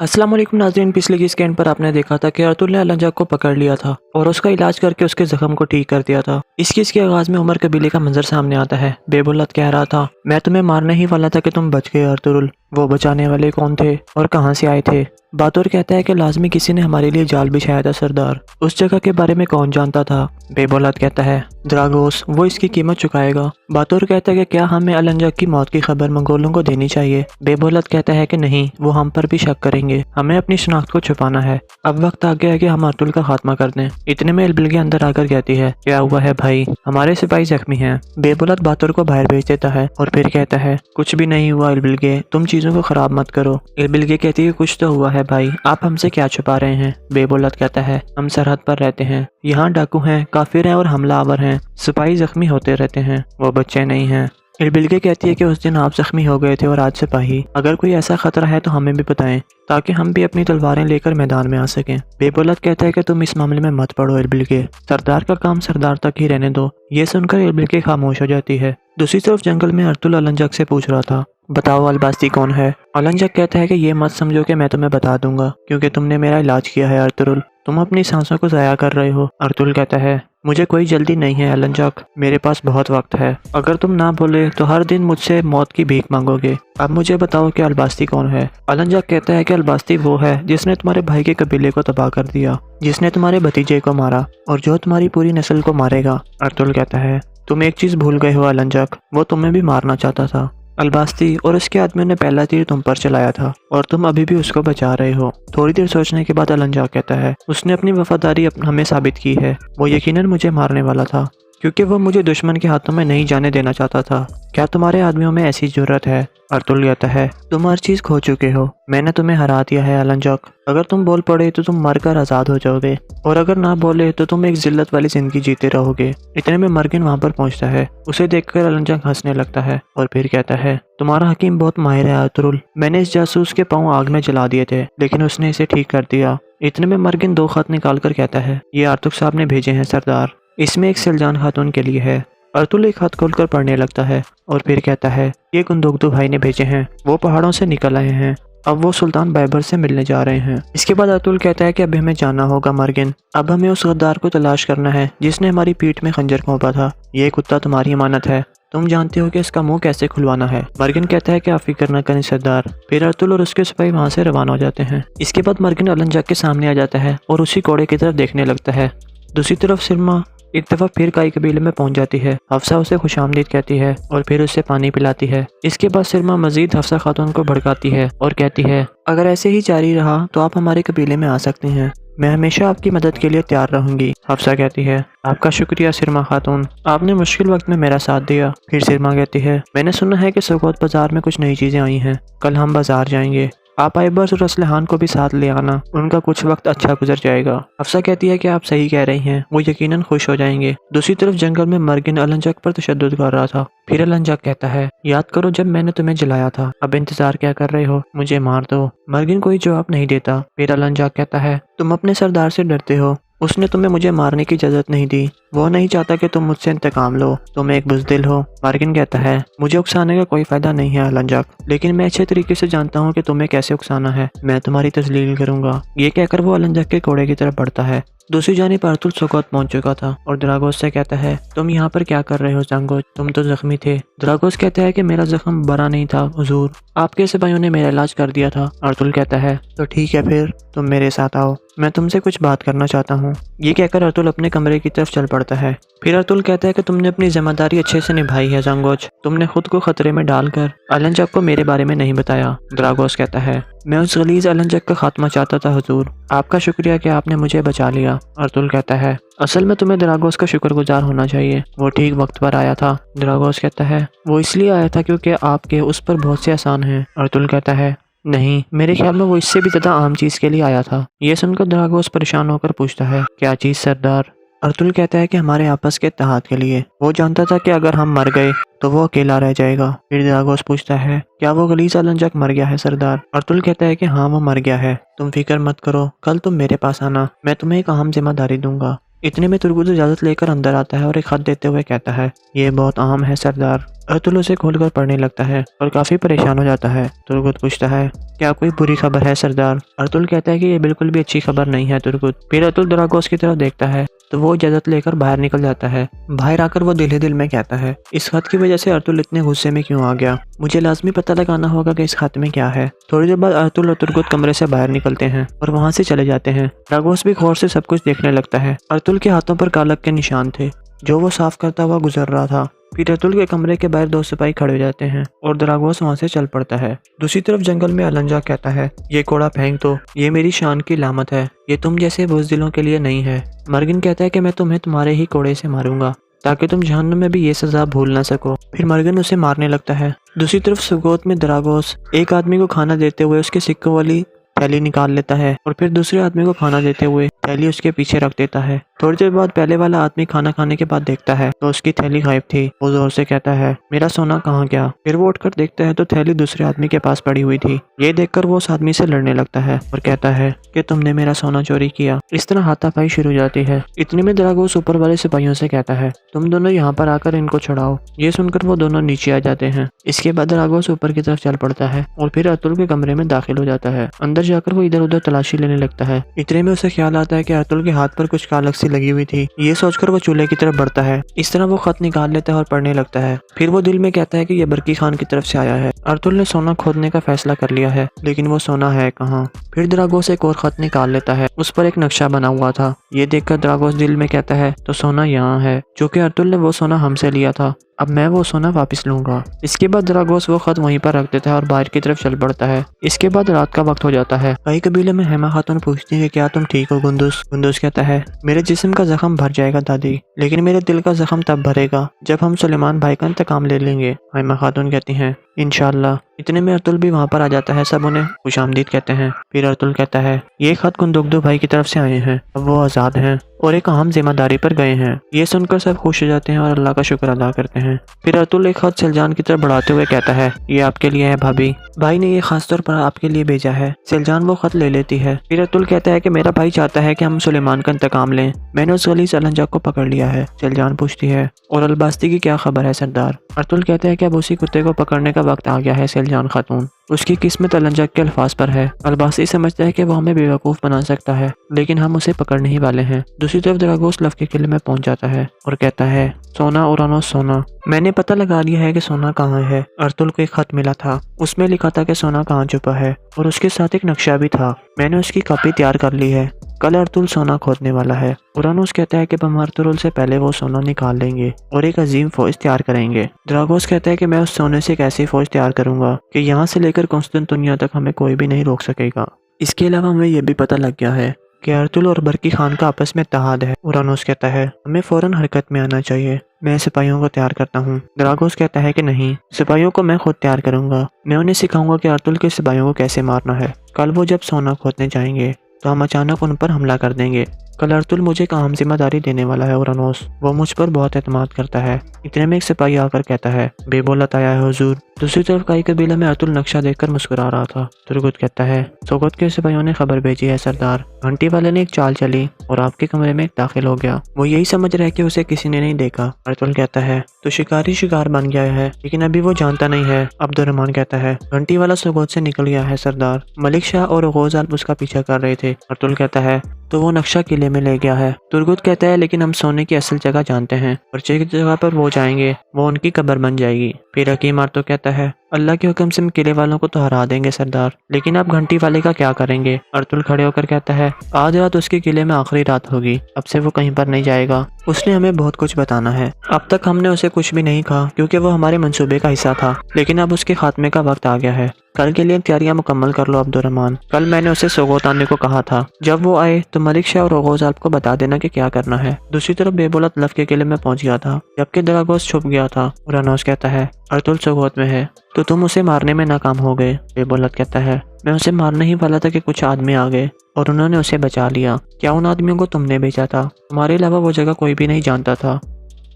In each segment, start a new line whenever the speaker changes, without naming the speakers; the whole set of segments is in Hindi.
अस्सलाम वालेकुम नाज़रीन, पिछले की स्कैन पर आपने देखा था कि अर्तुल ने अलंजाक को पकड़ लिया था और उसका इलाज करके उसके जख्म को ठीक कर दिया था। इस केस के आगाज में उमर कबीले का मंजर सामने आता है। बेबुलत कह रहा था, मैं तुम्हें मारने ही वाला था कि तुम बच गए अर्तुल। वो बचाने वाले कौन थे और कहाँ से आए थे? बातूर कहता है कि लाजमी किसी ने हमारे लिए जाल बिछाया था सरदार। उस जगह के बारे में कौन जानता था? बेबुलत कहता है, द्रागोस, वो इसकी कीमत चुकाएगा। बातूर कहता है कि क्या हमें अलंजाक की मौत की खबर मंगोलों को देनी चाहिए? बेबुलत कहता है कि नहीं, वो हम पर भी शक करेंगे, हमें अपनी शनाख्त को छुपाना है। अब वक्त आ गया है कि हम अर्तुल का खात्मा कर दें। इतने में इल्बिलगे अंदर आकर कहती है, क्या हुआ है भाई, हमारे सिपाही जख्मी हैं। बेबुलत बातूर को बाहर भेज देता है और फिर कहता है, कुछ भी नहीं हुआ इल्बिलगे, तुम चीजों को खराब मत करो। इल्बिलगे कहती है, कुछ तो हुआ है भाई, आप हमसे क्या छुपा रहे हैं? बेबुलत कहता है, हम सरहद पर रहते हैं, यहाँ डाकू हैं, काफिर हैं और हमलावर हैं, सिपाही जख्मी होते रहते हैं, वो बच्चे नहीं हैं। इल्बिलगे कहती है कि उस दिन आप जख्मी हो गए थे और आज सिपाही, अगर कोई ऐसा खतरा है तो हमें भी बताएं ताकि हम भी अपनी तलवारें लेकर मैदान में आ सकें। बेबुलत कहता है कि तुम इस मामले में मत पड़ो इल्बिलगे, सरदार का काम सरदार तक ही रहने दो। ये सुनकर इल्बिलगे खामोश हो जाती है। दूसरी तरफ जंगल में अर्तुल अलंजाक से पूछ रहा था, बताओ अलबास्ती कौन है? अलंजाक कहता है कि ये मत समझो कि मैं तुम्हें बता दूंगा क्योंकि तुमने मेरा इलाज किया है अर्तुल, तुम अपनी सांसों को ज़ाया कर रहे हो। अर्तुल कहता है, मुझे कोई जल्दी नहीं है अलंजाक, मेरे पास बहुत वक्त है, अगर तुम ना बोले तो हर दिन मुझसे मौत की भीख मांगोगे। अब मुझे बताओ कि अलबास्ती कौन है? अलंजाक कहता है कि अलबास्ती वो है जिसने तुम्हारे भाई के कबीले को तबाह कर दिया, जिसने तुम्हारे भतीजे को मारा और जो तुम्हारी पूरी नस्ल को मारेगा। अर्तुल कहता है, तुम एक चीज भूल गए हो अलंजाक, वो तुम्हें भी मारना चाहता था। अलबास्ती और उसके आदमियों ने पहला तीर तुम पर चलाया था और तुम अभी भी उसको बचा रहे हो। थोड़ी देर सोचने के बाद अलंजाक कहता है, उसने अपनी वफादारी हमें साबित की है, वो यकीनन मुझे मारने वाला था क्योंकि वो मुझे दुश्मन के हाथों में नहीं जाने देना चाहता था। क्या तुम्हारे आदमियों में ऐसी जरूरत है? अर्तुल कहता है, तुम हर चीज खो चुके हो, मैंने तुम्हें हरा दिया है अलंजाक, अगर तुम बोल पड़े तो तुम मरकर आजाद हो जाओगे और अगर ना बोले तो तुम एक जिल्लत वाली जिंदगी जीते रहोगे। इतने में मर्गिन वहां पर पहुंचता है। उसे देखकर अलंजाक हंसने लगता है और फिर कहता है, तुम्हारा हकीम बहुत माहिर है अर्तुल, मैंने इस जासूस के पांव आग में जला दिए थे लेकिन उसने इसे ठीक कर दिया। इतने में मर्गिन 2 खत निकाल कर कहता है, ये आर्तुक साहब ने भेजे हैं सरदार, इसमें एक सलजान खातून के लिए है। अर्तुल एक हाथ खोलकर पढ़ने लगता है और फिर कहता है, ये कुंदुगदू भाई ने भेजे हैं, वो पहाड़ों से निकल आए हैं, अब वो सुल्तान बैबर से मिलने जा रहे हैं। इसके बाद अर्तुल कहता है कि अब हमें जाना होगा मर्गिन, अब हमें उस गद्दार को तलाश करना है जिसने हमारी पीठ में खंजर घोंपा था। ये कुत्ता तुम्हारी अमानत है, तुम जानते हो कि इसका मुंह कैसे खुलवाना है। मर्गिन कहता है कि आप फिक्र न करें सरदार। फिर अर्तुल और उसके सिपाही वहां से रवाना हो जाते हैं। इसके बाद मर्गिन अलंजाक के सामने आ जाता है और उसी कोड़े की तरफ देखने लगता है। दूसरी तरफ सिरमा एक दफा फिर काई कबीले में पहुंच जाती है। हफ्सा उसे खुशामदीद कहती है और फिर उसे पानी पिलाती है। इसके बाद सिरमा मजीद हफ्सा खातून को भड़काती है और कहती है, अगर ऐसे ही जारी रहा तो आप हमारे कबीले में आ सकते हैं, मैं हमेशा आपकी मदद के लिए तैयार रहूंगी। हफ्सा कहती है, आपका शुक्रिया सिरमा खातून, आपने मुश्किल वक्त में मेरा साथ दिया। फिर सिरमा कहती है, मैंने सुना है कि सोगोत बाजार में कुछ नई चीजें आई हैं, कल हम बाजार जाएंगे, आप आइबर्स और असलहान को भी साथ ले आना, उनका कुछ वक्त अच्छा गुजर जाएगा। हफ्सा कहती है कि आप सही कह रही हैं, वो यकीनन खुश हो जाएंगे। दूसरी तरफ जंगल में मर्गिन अलंजाक पर तशद्दुद कर रहा था। फिर अलंजाक कहता है, याद करो जब मैंने तुम्हें जलाया था, अब इंतजार क्या कर रहे हो, मुझे मार दो। मर्गिन कोई जवाब नहीं देता। फिर अलंजाक कहता है, तुम अपने सरदार से डरते हो, उसने तुम्हें मुझे मारने की इजाजत नहीं दी, वो नहीं चाहता कि तुम मुझसे इंतकाम लो, तुम एक बुज़दिल हो। मर्गिन कहता है, मुझे उकसाने का कोई फायदा नहीं है अलंजाक, लेकिन मैं अच्छे तरीके से जानता हूँ कि तुम्हें कैसे उकसाना है, मैं तुम्हारी तस्लील करूंगा। ये कहकर वो अलंजाक के कोड़े की तरफ बढ़ता है। दूसरी जानिब अर्तुल सोगोत पहुंच चुका था और द्रागोस से कहता है, तुम यहाँ पर क्या कर रहे हो जांगोज, तुम तो जख्मी थे। द्रागोस कहता है कि मेरा जख्म बड़ा नहीं था हुजूर, आपके सिपाहियों ने मेरा इलाज कर दिया था। अर्तुल कहता है, तो ठीक है फिर तुम मेरे साथ आओ, मैं तुमसे कुछ बात करना चाहता हूँ। ये कहकर अर्तुल अपने कमरे की तरफ चल पड़ता है। फिर अर्तुल कहता है कि तुमने अपनी जिम्मेदारी अच्छे से निभाई है जांगोज, तुमने खुद को खतरे में डालकर अलंजाक को मेरे बारे में नहीं बताया। द्रागोस कहता है, मैं उस गलीज अलंजाक का खात्मा चाहता था हुजूर, आपका शुक्रिया कि आपने मुझे बचा लिया। अर्तुल कहता है, असल में तुम्हें द्रागोस का शुक्रगुजार होना चाहिए, वो ठीक वक्त पर आया था। द्रागोस कहता है, वो इसलिए आया था क्योंकि आपके उस पर बहुत से आसान हैं। अर्तुल कहता है, नहीं, मेरे ख्याल में वो इससे भी ज्यादा आम चीज के लिए आया था। ये सुनकर द्रागोस परेशान होकर पूछता है, क्या चीज सरदार? अर्तुल कहता है कि हमारे आपस के इत्तेहाद के लिए। वो जानता था कि अगर हम मर गए तो वो अकेला रह जाएगा। फिर द्रागोस पूछता है, क्या वो गलीज अलंजाक मर गया है सरदार? अर्तुल कहता है कि हाँ वो मर गया है, तुम फिक्र मत करो, कल तुम मेरे पास आना, मैं तुम्हें एक अहम जिम्मेदारी दूंगा। इतने में तुर्गुत इजाज़त लेकर अंदर आता है और एक खत देते हुए कहता है, ये बहुत अहम है सरदार। अर्तुल उसे खोलकर पढ़ने लगता है और काफ़ी परेशान हो जाता है। तुर्गुत पूछता है, क्या कोई बुरी खबर है सरदार? अर्तुल कहता है कि ये बिल्कुल भी अच्छी खबर नहीं है तुर्गुत। फिर अर्तुल दरागोस की तरफ देखता है तो वो इजाज़त लेकर बाहर निकल जाता है। बाहर आकर वो दिल ही दिल में कहता है, इस खत की वजह से अर्तुल इतने गुस्से में क्यों आ गया? मुझे लाजमी पता लगाना होगा कि इस खत में क्या है। थोड़ी देर बाद अर्तुल और तुर्गुत कमरे से बाहर निकलते हैं और वहाँ से चले जाते हैं। दरागोस भी गौर से सब कुछ देखने लगता है। अर्तुल के हाथों पर कालक के निशान थे जो वो साफ करता हुआ गुजर रहा था। फिर अर्तुल के कमरे के बाहर 2 सिपाही खड़े हो जाते हैं और दरागोस वहाँ से चल पड़ता है। दूसरी तरफ जंगल में अलंजा कहता है, ये कोड़ा फेंक दो, ये मेरी शान की लामत है, ये तुम जैसे बुज़दिलों के लिए नहीं है। मर्गिन कहता है कि मैं तुम्हें तुम्हारे ही कोड़े से मारूंगा ताकि तुम जहन्नुम में भी ये सजा भूल ना सको। फिर मर्गिन उसे मारने लगता है। दूसरी तरफ सुगोत में दरागोस एक आदमी को खाना देते हुए उसके सिक्कों वाली थैली निकाल लेता है और फिर दूसरे आदमी को खाना देते हुए थैली उसके पीछे रख देता है। थोड़ी देर बाद पहले वाला आदमी खाना खाने के बाद देखता है तो उसकी थैली गायब थी। वो जोर से कहता है, मेरा सोना कहाँ गया? फिर वो उठकर देखता है तो थैली दूसरे आदमी के पास पड़ी हुई थी। ये देखकर वो उस आदमी से लड़ने लगता है और कहता है कि तुमने मेरा सोना चोरी किया। इस तरह हाथापाई शुरू हो जाती है। इतने में दरागोस ऊपर वाले सिपाहियों से कहता है, तुम दोनों यहाँ पर आकर इनको छुड़ाओ। ये सुनकर वो दोनों नीचे आ जाते हैं। इसके बाद दरागोस ऊपर की तरफ चल पड़ता है और फिर अर्तुल के कमरे में दाखिल हो जाता है। अंदर जाकर वो इधर उधर तलाशी लेने लगता है। इतने में उसे ख्याल आता है कि अर्तुल के हाथ पर कुछ कालक सी लगी हुई थी। ये सोचकर वो चूल्हे की तरफ बढ़ता है। इस तरह वो खत निकाल लेता है और पढ़ने लगता है। फिर वो दिल में कहता है कि ये बरकी खान की तरफ से आया है। अर्तुल ने सोना खोदने का फैसला कर लिया है, लेकिन वो सोना है कहाँ? फिर दरागोस एक और खत निकाल लेता है। उस पर एक नक्शा बना हुआ था। ये देखकर दरागोस दिल में कहता है, तो सोना यहाँ है, जो कि अर्तुल ने वो सोना हमसे लिया था। अब मैं वो सोना वापस लूंगा। इसके बाद दरागोस वो खत वहीं पर रख देता है और बाहर की तरफ चल पड़ता है। इसके बाद रात का वक्त हो जाता है। कई कबीले में हेमा खातून पूछती है, क्या तुम ठीक हो गुंदुस? गुंदुस कहता है, मेरे जिस्म का जख्म भर जाएगा दादी, लेकिन मेरे दिल का जख्म तब भरेगा जब हम सुलेमान भाई का इंतकाम ले लेंगे। हेमा खातून कहती हैं, इंशाल्लाह। इतने में अर्तुल भी वहाँ पर आ जाता है। सब उन्हें खुशामदीद कहते हैं। फिर अर्तुल कहता है, ये खत कुंदुगदू भाई की तरफ से आए हैं, अब वो आज़ाद हैं और एक अहम जिम्मेदारी पर गए हैं। ये सुनकर सब खुश हो जाते हैं और अल्लाह का शुक्र अदा करते हैं। फिर अर्तुल एक खत सिलजान की तरफ बढ़ाते हुए कहता है, ये आपके लिए है भाभी, भाई ने ये खास तौर पर आपके लिए भेजा है। सिलजान वो खत ले लेती है। फिर अर्तुल कहता है कि मेरा भाई चाहता है कि हम सुलेमान का इंतकाम लें। मैंने उस गलीज़ अलंजा को पकड़ लिया है। सिलजान पूछती है, और अलबास्ती की क्या खबर है सरदार? अर्तुल कहता है कि अब उसी कुत्ते को पकड़ने का वक्त आ गया है सिलजान खातून। उसकी किस्मत अलंजा के अल्फाज पर है। अलबासी समझता है कि वो हमें बेवकूफ़ बना सकता है, लेकिन हम उसे पकड़ने ही वाले हैं। दूसरी तरफ दरागोस लव के किले में पहुंच जाता है और कहता है, सोना उरानोस सोना, मैंने पता लगा लिया है कि सोना कहाँ है। अर्तुल को एक खत मिला था, उसमें लिखा था कि सोना कहाँ छुपा है और उसके साथ एक नक्शा भी था। मैंने उसकी कॉपी तैयार कर ली है। कल अर्तुल सोना खोदने वाला है। उरानोस कहता है कि हम अर्तुल से पहले वो सोना निकाल लेंगे और एक अजीम फौज तैयार करेंगे। दरागोस कहता है कि मैं उस सोने से एक ऐसी फौज तैयार करूंगा कि यहाँ से लेकर कॉन्स्टेंटिनोपल तक हमें कोई भी नहीं रोक सकेगा। इसके अलावा हमें यह भी पता लग गया है कि अर्तुल और बरकी खान का आपस में इत्तेहाद है। उरानोस कहता है, हमें फौरन हरकत में आना चाहिए। मैं सिपाहियों को तैयार करता हूँ। दरागोस कहता है कि नहीं, सिपाहियों को मैं खुद तैयार करूंगा। मैं उन्हें सिखाऊंगा कि अर्तुल के सिपाहियों को कैसे मारना है। कल वो जब सोना खोदने जाएंगे तो हम अचानक उन पर हमला कर देंगे। कल अर्तुल मुझे एक अहम जिम्मेदारी देने वाला है उरानोस, वो मुझ पर बहुत एतमाद करता है। इतने में एक सिपाही आकर कहता है, बेबोलत आया है हुजूर। दूसरी तरफ कई कबीले में अर्तुल नक्शा देखकर मुस्कुरा रहा था। तुर्गुत कहता है, सोगत के सिपाहियों ने खबर भेजी है सरदार। घंटी वाले ने एक चाल चली और आपके कमरे में दाखिल हो गया। वो यही समझ रहा है कि उसे किसी ने नहीं देखा। अर्तुल कहता है, तो शिकारी शिकार बन गया है, लेकिन अभी वो जानता नहीं है। अब्दुर्रहमान कहता है, घंटी वाला सोगत से निकल गया है सरदार। मलिक शाह और गौजाल उसका पीछा कर रहे थे। अर्तुल कहता है, तो वो नक्शा किले में ले गया है। तुर्गुत कहता है, लेकिन हम सोने की असल जगह जानते हैं और जिस जगह पर वो जाएंगे वो उनकी कब्र बन जाएगी। फिर हकीम आर्तो कहता है, अल्लाह के हुक्म से हम किले वालों को तो हरा देंगे सरदार, लेकिन आप घंटी वाले का क्या करेंगे? अर्तुल खड़े होकर कहता है, आज रात उसके किले में आखिरी रात होगी, अब से वो कहीं पर नहीं जाएगा। उसने हमें बहुत कुछ बताना है। अब तक हमने उसे कुछ भी नहीं कहा क्योंकि वो हमारे मंसूबे का हिस्सा था, लेकिन अब उसके खात्मे का वक्त आ गया है। कल के लिए तैयारियां मुकम्मल कर लो अब्दुर्रहमान। कल मैंने उसे सोगोत आने को कहा था। जब वो आए तो मलिक शाह और गौजाल को बता देना कि क्या करना है। दूसरी तरफ बेबोलत लव के किले में पहुंच गया था, जबकि दरागोस छुप गया था। उरानोस कहता है, अर्तुल सोगोत में है, तो तुम उसे मारने में नाकाम हो गए। बेबोलत कहता है, मैं उसे मारने ही वाला था कि कुछ आदमी आ गए और उन्होंने उसे बचा लिया। क्या उन आदमियों को तुमने भेजा था? तुम्हारे अलावा वो जगह कोई भी नहीं जानता था।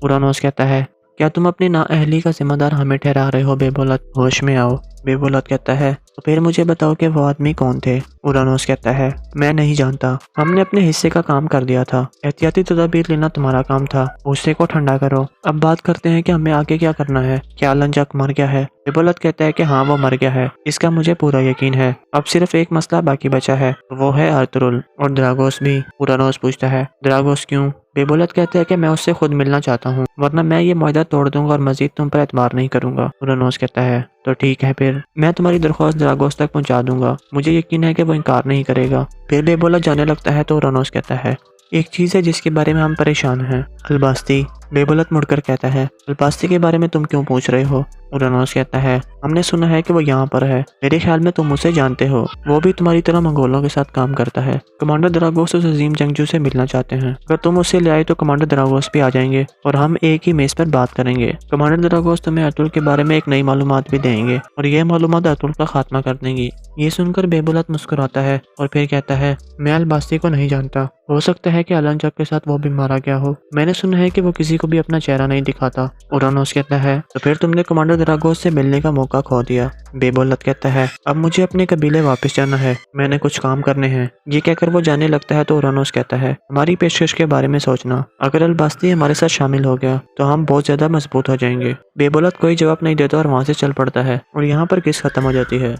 उरानोस कहता है, क्या तुम अपनी नाअहली का जिम्मेदार हमें ठहरा रहे हो बेबोलत? होश में आओ। बेबोलत कहता है, तो फिर मुझे बताओ कि वो आदमी कौन थे? उरानोस कहता है, मैं नहीं जानता। हमने अपने हिस्से का काम कर दिया था। एहतियाती तदाबीर लेना तुम्हारा काम था। गुस्से को ठंडा करो। अब बात करते हैं कि हमें आगे क्या करना है। क्या अलंजाक मर गया है? बेबोलत कहता है कि हाँ, वो मर गया है। इसका मुझे पूरा यकीन है। अब सिर्फ एक मसला बाकी बचा है, वो है अर्तुरुल और द्रागोस भी। उरानोस पूछता है, द्रागोस क्यों? बेबोलत कहते हैं कि मैं उससे खुद मिलना चाहता हूँ, वरना मैं ये मुआहदा तोड़ दूंगा और मजीद तुम पर एतबार नहीं करूंगा। उरानोस कहता है, तो ठीक है, फिर मैं तुम्हारी दरख्वास्त द्रागोस तक पहुंचा दूंगा। मुझे यकीन है कि वो इनकार नहीं करेगा। फिर बेबोलत जाने लगता है तो उरानोस कहता है, एक चीज़ है जिसके बारे में हम परेशान हैं, अलबास्ती। बेबोलत मुड़कर कहता है, अलबास्ती के बारे में तुम क्यों पूछ रहे हो? उरानोस कहता है, हमने सुना है कि वो यहाँ पर है। मेरे ख्याल में तुम उसे जानते हो। वो भी तुम्हारी तरह मंगोलों के साथ काम करता है। कमांडर द्रागोस उस अजीम जंगजू से मिलना चाहते हैं। अगर तुम उसे ले आए तो कमांडर द्रागोस भी आ जाएंगे और हम एक ही मेज पर बात करेंगे। कमांडर द्रागोस तुम्हें अतुल के बारे में एक नई मालूमात भी देंगे और यह मालूमात अतुल का खात्मा कर देंगी। ये सुनकर बेबोलत मुस्कुराता है और फिर कहता है, मैं अलबास्ती को नहीं जानता। हो सकता है कि अलंजाक के साथ वो भी मारा गया हो। मैंने सुना है कि वो किसी को भी अपना चेहरा नहीं दिखाता। उरानोस कहता है, तो फिर तुमने कमांडर द्रागोस से मिलने का मौका खो दिया। बेबोलत कहता है, अब मुझे अपने कबीले वापस जाना है। मैंने कुछ काम करने हैं। ये कहकर वो जाने लगता है तो उरानोस कहता है, हमारी पेशकश के बारे में सोचना। अगर अलबास्ती हमारे साथ शामिल हो गया तो हम बहुत ज्यादा मजबूत हो जाएंगे। बेबोलत कोई जवाब नहीं देता और वहां से चल पड़ता है और यहाँ पर किस खत्म हो जाती है।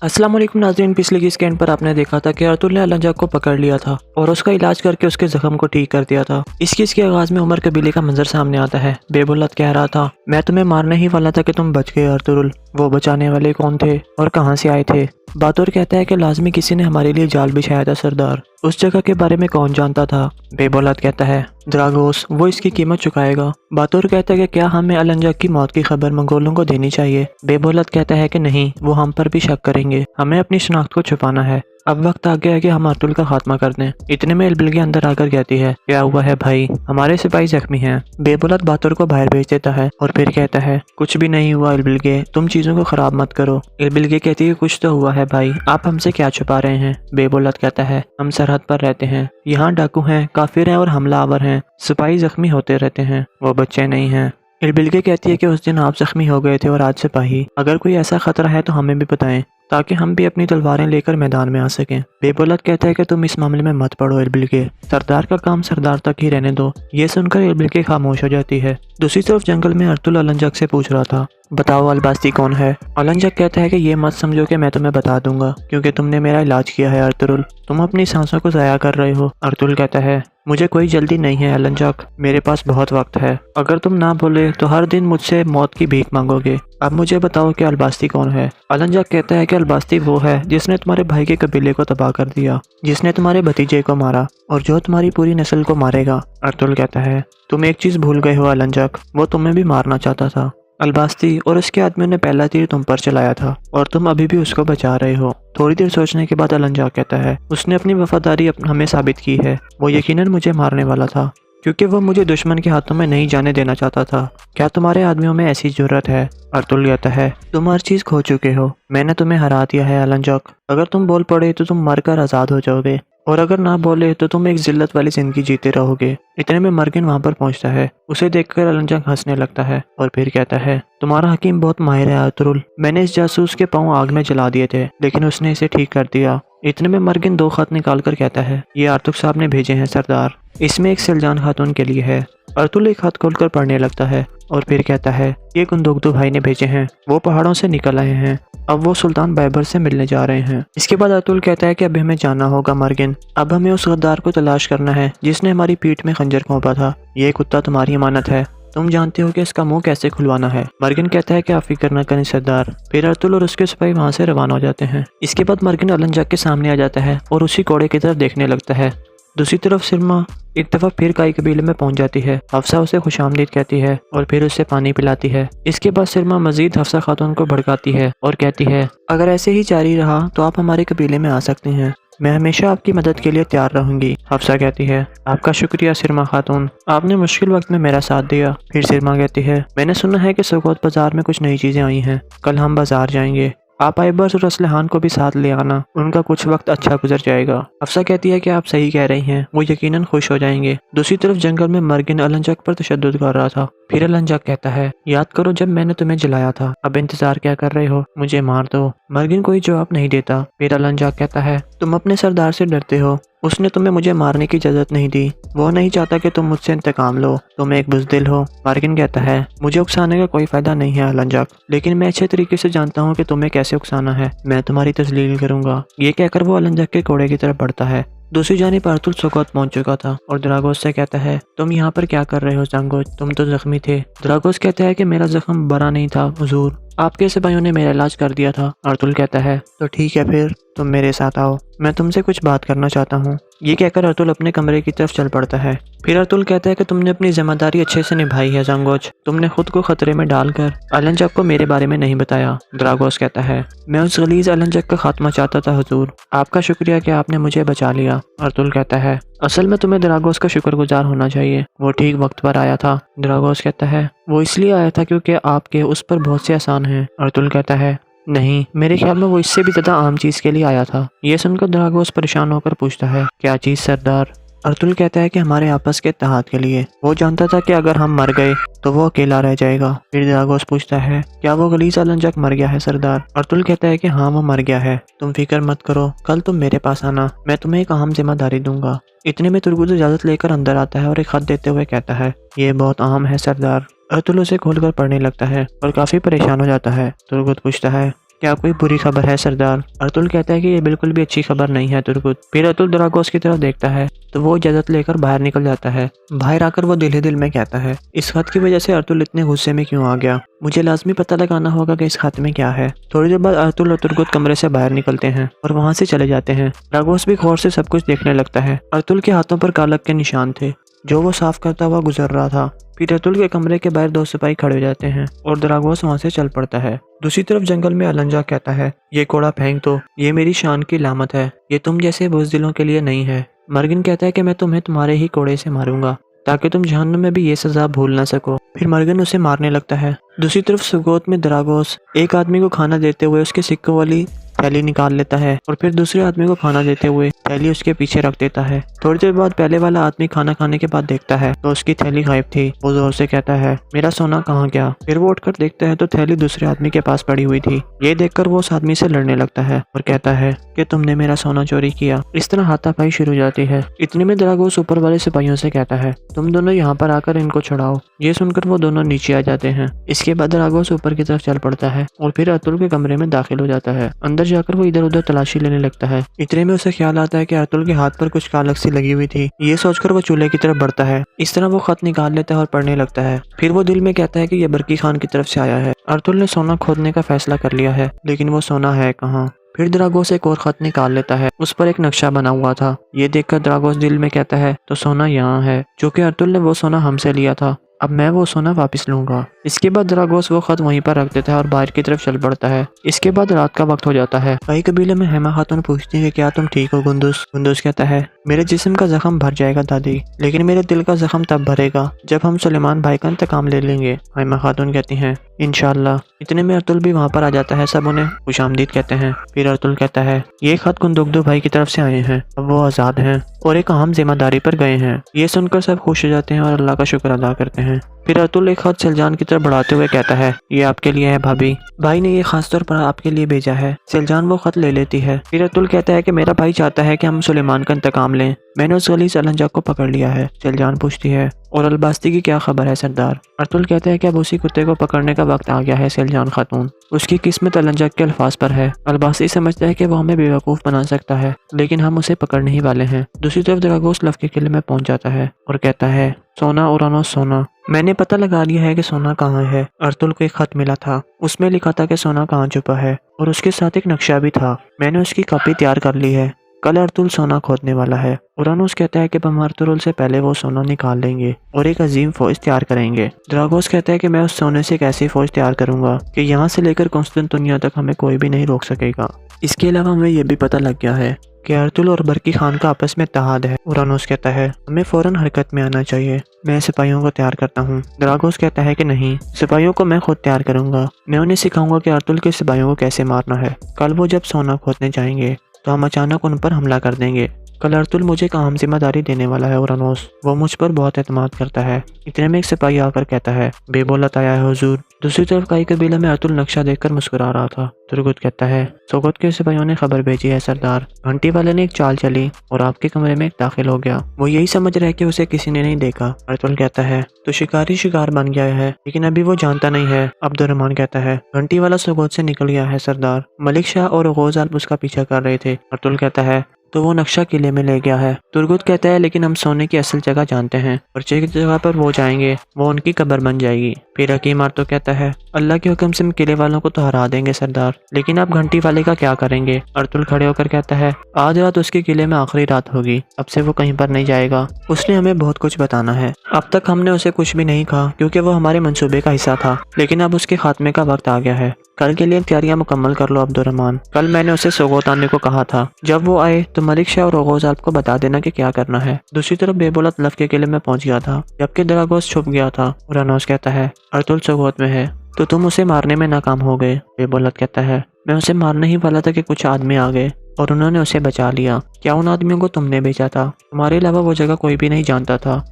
अस्सलाम वालेकुम नाज़रीन, पिछले की स्कैन पर आपने देखा था कि अर्तुल ने अलंजाक को पकड़ लिया था और उसका इलाज करके उसके जख्म को ठीक कर दिया था। इस केस के आगाज में उमर कबीले का मंजर सामने आता है। बेबुल्लत कह रहा था, मैं तुम्हें मारने ही वाला था कि तुम बच गए अर्तुरुल। वो बचाने वाले कौन थे और कहाँ से आए थे? बातुर कहता है कि लाजमी किसी ने हमारे लिए जाल बिछाया था सरदार। उस जगह के बारे में कौन जानता था? बेबुल्लत कहता है, द्रागोस, वो इसकी कीमत चुकाएगा। बातुर कहता है कि क्या हमें अलंजाक की मौत की खबर मंगोलों को देनी चाहिए? बेबुल्लत कहता है कि नहीं, वो हम पर भी शक करेंगे। हमें अपनी शनाख्त को छुपाना है। अब वक्त आ गया है कि हम अर्तुल का खात्मा कर दें। इतने में एल्बिल के अंदर आकर कहती है, क्या हुआ है भाई? हमारे सिपाही जख्मी हैं। बेबुल्लत बातुर को बाहर भेज देता है और फिर कहता है, कुछ भी नहीं हुआ एल्बिल के, तुम चीजों को खराब मत करो। एल्बिल के कहती है, कुछ तो हुआ है भाई, आप हमसे क्या छुपा रहे हैं? बेबुल्लत कहता है, हम सरहद पर रहते हैं, यहाँ डाकू हैं, काफिर हैं और हमलावर हैं। सिपाही जख्मी होते रहते हैं, वो बच्चे नहीं हैं। एल्बिल कहती है कि उस दिन आप जख्मी हो गए थे और आज सिपाही। अगर कोई ऐसा खतरा है तो हमें भी बताएं ताकि हम भी अपनी तलवारें लेकर मैदान में आ सकें। बेबुल्लत कहता है कि तुम इस मामले में मत पड़ो एल्बिल के, सरदार का काम सरदार तक ही रहने दो। ये सुनकर एल्बिल के खामोश हो जाती है। दूसरी तरफ जंगल में अर्तुल अलंजाक से पूछ रहा था, बताओ अलबास्ती कौन है? अलंजाक कहता है कि ये मत समझो कि मैं तुम्हें बता दूंगा क्योंकि तुमने मेरा इलाज किया है अर्तुरुल, तुम अपनी सांसों को ज़ाया कर रहे हो। अर्तुल कहता है, मुझे कोई जल्दी नहीं है अलंजाक, मेरे पास बहुत वक्त है। अगर तुम ना बोले तो हर दिन मुझसे मौत की भीख मांगोगे। अब मुझे बताओ कि अलबास्ती कौन है? अलंजाक कहता है कि अलबास्ती वो है जिसने तुम्हारे भाई के कबीले को तबाह कर दिया, जिसने तुम्हारे भतीजे को मारा और जो तुम्हारी पूरी नस्ल को मारेगा। अर्तुल कहता है, तुम एक चीज भूल गए हो अलंजाक, वो तुम्हें भी मारना चाहता था। अलबास्ती और उसके आदमियों ने पहला तीर तुम पर चलाया था और तुम अभी भी उसको बचा रहे हो। थोड़ी देर सोचने के बाद अलंजाक कहता है, उसने अपनी वफादारी हमें साबित की है। वो यकीनन मुझे मारने वाला था क्योंकि वो मुझे दुश्मन के हाथों में नहीं जाने देना चाहता था। क्या तुम्हारे आदमियों में ऐसी जरूरत है? अर्तुल कहता है, तुम हर चीज खो चुके हो, मैंने तुम्हें हरा दिया है अलंजाक। अगर तुम बोल पड़े तो तुम मरकर आजाद हो जाओगे और अगर ना बोले तो तुम एक जिल्लत वाली जिंदगी जीते रहोगे। इतने में मर्गिन वहां पर पहुंचता है। उसे देखकर अलंजाक हंसने लगता है और फिर कहता है, तुम्हारा हकीम बहुत माहिर है अर्तुरुल, मैंने इस जासूस के पांव आग में जला दिए थे लेकिन उसने इसे ठीक कर दिया। इतने में मर्गिन 2 खत निकाल कर कहता है, ये आर्तुक साहब ने भेजे हैं सरदार, इसमें एक सिलजान खातून के लिए है। अर्तुल एक खत खोलकर पढ़ने लगता है और फिर कहता है, ये कुंदुगदू भाई ने भेजे हैं, वो पहाड़ों से निकल आए हैं, अब वो सुल्तान बैबर से मिलने जा रहे हैं। इसके बाद अर्तुल कहता है कि अब हमें जाना होगा मर्गिन, अब हमें उस गद्दार को तलाश करना है जिसने हमारी पीठ में खंजर घोंपा था। ये कुत्ता तुम्हारी अमानत है, तुम जानते हो कि इसका मुंह कैसे खुलवाना है। मर्गिन कहता है कि आप फिक्र न करें सरदार। फिर अर्तुल और उसके सिपाही वहां से रवाना हो जाते हैं। इसके बाद मर्गिन अलंजाक के सामने आ जाता है और उसी घोड़े की तरफ देखने लगता है। दूसरी तरफ सिरमा एक दफा फिर काई कबीले में पहुंच जाती है। हफ्सा उसे खुशामदीद कहती है और फिर उसे पानी पिलाती है। इसके बाद सिरमा मजीद हफ्सा खातून को भड़काती है और कहती है, अगर ऐसे ही जारी रहा तो आप हमारे कबीले में आ सकते हैं, मैं हमेशा आपकी मदद के लिए तैयार रहूंगी। हफ्सा कहती है, आपका शुक्रिया सिरमा खातून, आपने मुश्किल वक्त में मेरा साथ दिया। फिर सिरमा कहती है, मैंने सुना है कि सुकोत बाजार में कुछ नई चीजें आई हैं, कल हम बाजार जाएंगे। आप आइबर्स और असलहान को भी साथ ले आना, उनका कुछ वक्त अच्छा गुजर जाएगा। अफसा कहती है कि आप सही कह रही हैं, वो यकीनन खुश हो जाएंगे। दूसरी तरफ जंगल में मर्गिन अलंजक पर तशद्दुद कर रहा था। फिर अलंजक कहता है, याद करो जब मैंने तुम्हें जलाया था, अब इंतजार क्या कर रहे हो, मुझे मार दो। मर्गिन कोई जवाब नहीं देता। फिर अलंजक कहता है, तुम अपने सरदार से डरते हो, उसने तुम्हें मुझे मारने की इजाजत नहीं दी, वो नहीं चाहता कि तुम मुझसे इंतकाम लो, तुम एक बुज़दिल हो। मार्गिन कहता है, मुझे उकसाने का कोई फायदा नहीं है अलंजक, लेकिन मैं अच्छे तरीके से जानता हूँ कि तुम्हें कैसे उकसाना है, मैं तुम्हारी तस्लील करूंगा। ये कहकर वो अलंजक के घोड़े की तरफ बढ़ता है। दूसरी जानिब अर्तुल सुकोत पहुंच चुका था और द्रागोस से कहता है, तुम यहाँ पर क्या कर रहे हो जांगोज, तुम तो जख्मी थे। द्रागोस कहता है कि मेरा जख्म बड़ा नहीं था हुजूर, आपके सिपाहियों ने मेरा इलाज कर दिया था। अर्तुल कहता है, तो ठीक है फिर तुम मेरे साथ आओ, मैं तुमसे कुछ बात करना चाहता हूँ। ये कहकर अर्तुल अपने कमरे की तरफ चल पड़ता है। फिर अर्तुल कहता है कि तुमने अपनी जिम्मेदारी अच्छे से निभाई है जांगोज, तुमने खुद को खतरे में डालकर अलंजक को मेरे बारे में नहीं बताया। द्रागोस कहता है, मैं उस गलीज अलंजक का खात्मा चाहता था हुजूर, आपका शुक्रिया कि आपने मुझे बचा लिया। अर्तुल कहता है, असल में तुम्हें द्रागोस का शुक्रगुजार होना चाहिए, वो ठीक वक्त पर आया था। द्रागोस कहता है, वो इसलिए आया था क्योंकि आपके उस पर बहुत से आसान हैं। अर्तुल कहता है, नहीं, मेरे ख्याल में वो इससे भी ज्यादा आम चीज के लिए आया था। ये सुनकर द्रागोस परेशान होकर पूछता है, क्या चीज सरदार? अर्तुल कहता है कि हमारे आपस के इत्तेहाद के लिए। वो जानता था कि अगर हम मर गए तो वो अकेला रह जाएगा। फिर द्रागोस पूछता है, क्या वो गलीज अलंजक मर गया है सरदार? अर्तुल कहता है कि हाँ वो मर गया है, तुम फिक्र मत करो, कल तुम मेरे पास आना, मैं तुम्हें एक अहम जिम्मेदारी दूंगा। इतने में तुर्गुत इजाजत लेकर अंदर आता है और एक खत देते हुए कहता है, ये बहुत अहम है सरदार। अर्तुल उसे खोलकर पढ़ने लगता है और काफी परेशान हो जाता है। तुर्गुत पूछता है, क्या कोई बुरी खबर है सरदार? अर्तुल कहता है कि ये बिल्कुल भी अच्छी खबर नहीं है तुर्गुत। फिर अर्तुल द्रागोस की तरफ देखता है तो वो इजाजत लेकर बाहर निकल जाता है। बाहर आकर वो दिल ही दिल में कहता है, इस खत की वजह से अर्तुल इतने गुस्से में क्यों आ गया, मुझे लाजमी पता लगाना होगा कि इस खत में क्या है। थोड़ी देर बाद अर्तुल और तुर्गुत कमरे से बाहर निकलते हैं और वहाँ से चले जाते हैं। द्रागोस भी गौर से सब कुछ देखने लगता है। अर्तुल के हाथों पर कालक के निशान थे जो वो साफ करता हुआ गुजर रहा था। फिर अर्तुल के कमरे के बाहर दो सिपाही खड़े हो जाते हैं और द्रागोस वहाँ से चल पड़ता है। दूसरी तरफ जंगल में अलंजा कहता है, ये कोड़ा फेंक दो, ये मेरी शान की लामत है, ये तुम जैसे बुज़दिलों के लिए नहीं है। मर्गिन कहता है कि मैं तुम्हें तुम्हारे ही कोड़े से मारूंगा ताकि तुम जहन्नुम में भी ये सजा भूल ना सको। फिर मर्गिन उसे मारने लगता है। दूसरी तरफ सुगोत में द्रागोस एक आदमी को खाना देते हुए उसके सिक्कों वाली थैली निकाल लेता है और फिर दूसरे आदमी को खाना देते हुए थैली उसके पीछे रख देता है। थोड़ी देर बाद पहले वाला आदमी खाना खाने के बाद देखता है तो उसकी थैली गायब थी। वो जोर से कहता है, मेरा सोना कहाँ गया? फिर वो उठकर देखता है तो थैली दूसरे आदमी के पास पड़ी हुई थी। ये देखकर वो उस आदमी से लड़ने लगता है और कहता है कि तुमने मेरा सोना चोरी किया। इस तरह हाथापाई शुरू हो जाती है। इतने में द्रागोस ऊपर वाले सिपाहियों से कहता है, तुम दोनों यहाँ पर आकर इनको छुड़ाओ। ये सुनकर वो दोनों नीचे आ जाते हैं। इसके बाद द्रागोस ऊपर की तरफ चल पड़ता है और फिर अर्तुल के कमरे में दाखिल हो जाता है। अंदर जाकर वो इधर उधर तलाशी लेने लगता है। इतने में उसे ख्याल आता है कि अर्तुल के हाथ पर कुछ कालक सी लगी हुई थी। ये सोचकर वो चूल्हे की तरफ बढ़ता है। इस तरह वो खत निकाल लेता है और पढ़ने लगता है। फिर वो दिल में कहता है कि ये बरकी खान की तरफ से आया है। अर्तुल ने सोना खोदने का फैसला कर लिया है, लेकिन वो सोना है कहाँ? फिर द्रागोस एक और खत निकाल लेता है। उस पर एक नक्शा बना हुआ था। ये देखकर द्रागोस दिल में कहता है, तो सोना यहाँ है, जो कि अर्तुल ने वो सोना हमसे लिया था, अब मैं वो सोना वापस लूंगा। इसके बाद द्रागोस वो खत वहीं पर रख देता है और बाहर की तरफ चल पड़ता है। इसके बाद रात का वक्त हो जाता है। कई कबीले में हेमा खातून पूछती है कि क्या तुम ठीक हो गुंदुस? गुंदुस कहता है, मेरे जिस्म का जख्म भर जाएगा दादी, लेकिन मेरे दिल का जख्म तब भरेगा जब हम सुलेमान भाई का इंतकाम ले लेंगे। हेमा खातून कहती हैं, इंशाल्लाह। इतने में अर्तुल भी वहाँ पर आ जाता है। सब उन्हें खुशामदीद कहते हैं। फिर अर्तुल कहता है, ये खत कुंदुगदू भाई की तरफ से आए हैं, अब वो आज़ाद हैं और एक अहम जिम्मेदारी पर गए हैं। ये सुनकर सब खुश हो जाते हैं और अल्लाह का शुक्र अदा करते हैं। फिर अर्तुल एक खत सिलजान की तरफ बढ़ाते हुए कहता है, ये आपके लिए है भाभी, भाई ने ये खास तौर पर आपके लिए भेजा है। सिलजान वो खत ले लेती है। फिर अर्तुल कहता है कि मेरा भाई चाहता है कि हम सुलेमान का इंतकाम लें, मैंने उस गलीज अलंजक को पकड़ लिया है। सिलजान पूछती है, और अलबास्ती की क्या खबर है सरदार? अर्तुल कहता है कि अब उसी कुत्ते को पकड़ने का वक्त आ गया है सिलजान खातून, उसकी किस्मत अलंजक के अल्फाज पर है। अलबास्ती समझता है कि वो हमें बेवकूफ़ बना सकता है, लेकिन हम उसे पकड़ने ही वाले हैं। दूसरी तरफ द्रागोस लव के किले में पहुंच जाता है और कहता है, सोना उरानो सोना, मैंने पता लगा लिया है कि सोना कहाँ है। अर्तुल को एक खत मिला था, उसमें लिखा था कि सोना कहाँ छुपा है और उसके साथ एक नक्शा भी था। मैंने उसकी कॉपी तैयार कर ली है। कल अर्तुल सोना खोदने वाला है। उरानोस कहता है कि हम अर्तुल से पहले वो सोना निकाल लेंगे और एक अजीम फौज तैयार करेंगे। द्रागोस कहता है कि मैं उस सोने से एक ऐसी फौज तैयार करूंगा कि यहाँ से लेकर कॉन्स्टेंटिनोपिया तक हमें कोई भी नहीं रोक सकेगा। इसके अलावा हमें यह भी पता लग गया है कि अर्तुल और बरकी खान का आपस में इत्तेहाद है। उरानोस कहता है हमें फौरन हरकत में आना चाहिए, मैं सिपाहियों को तैयार करता हूँ। द्रागोस कहता है कि नहीं, सिपाहियों को मैं खुद तैयार करूंगा, मैं उन्हें सिखाऊंगा कि अर्तुल के सिपाहियों को कैसे मारना है। कल वो जब सोना खोदने जाएंगे तो हम अचानक उन पर हमला कर देंगे। कल अर्तुल मुझे एक अहम जिम्मेदारी देने वाला है उरानोस, वो मुझ पर बहुत एतमाद करता है। इतने में एक सिपाही आकर कहता है बेबोलत आया है हुजूर। दूसरी तरफ काई कबीले में अर्तुल नक्शा देखकर मुस्कुरा रहा था। तुर्गुत कहता है सोगत के सिपाहियों ने खबर भेजी है सरदार, घंटी वाले ने एक चाल चली और आपके कमरे में दाखिल हो गया। वो यही समझ रहा है कि उसे किसी ने नहीं देखा। अर्तुल कहता है तो शिकारी शिकार बन गया है, लेकिन अभी वो जानता नहीं है। अब्दुर्रहमान कहता है घंटी वाला सोगत से निकल गया है सरदार, मलिक शाह और गौजाल उसका पीछा कर रहे थे। अर्तुल कहता है तो वो नक्शा किले में ले गया है। तुर्गुत कहता है लेकिन हम सोने की असल जगह जानते हैं और जिस जगह पर वो जाएंगे वो उनकी कब्र बन जाएगी। फिर हकीम आर्तो कहता है अल्लाह के हुक्म से हम किले वालों को तो हरा देंगे सरदार, लेकिन आप घंटी वाले का क्या करेंगे। अर्तुल खड़े होकर कहता है आज रात उसके किले में आखिरी रात होगी, अब से वो कहीं पर नहीं जाएगा। उसने हमें बहुत कुछ बताना है। अब तक हमने उसे कुछ भी नहीं कहा क्योंकि वो हमारे मंसूबे का हिस्सा था, लेकिन अब उसके खात्मे का वक्त आ गया है। कल के लिए तैयारियां मुकम्मल कर लो अब्दुर्रहमान। कल मैंने उसे सोगोत आने को कहा था, जब वो आए तो मलिक शाह और गौजाल को बता देना कि क्या करना है। दूसरी तरफ बेबोलत लफ के किले में पहुंच गया था जबकि द्रागोस छुप गया था। उरानोस कहता है अर्तुल सोगोत में है तो तुम उसे मारने में नाकाम हो गए। बेबोलत कहता है मैं उसे मारने ही वाला था कि कुछ आदमी आ गए और उन्होंने उसे बचा लिया। क्या उन आदमियों को तुमने भेजा था? तुम्हारे अलावा वो जगह कोई भी नहीं जानता था।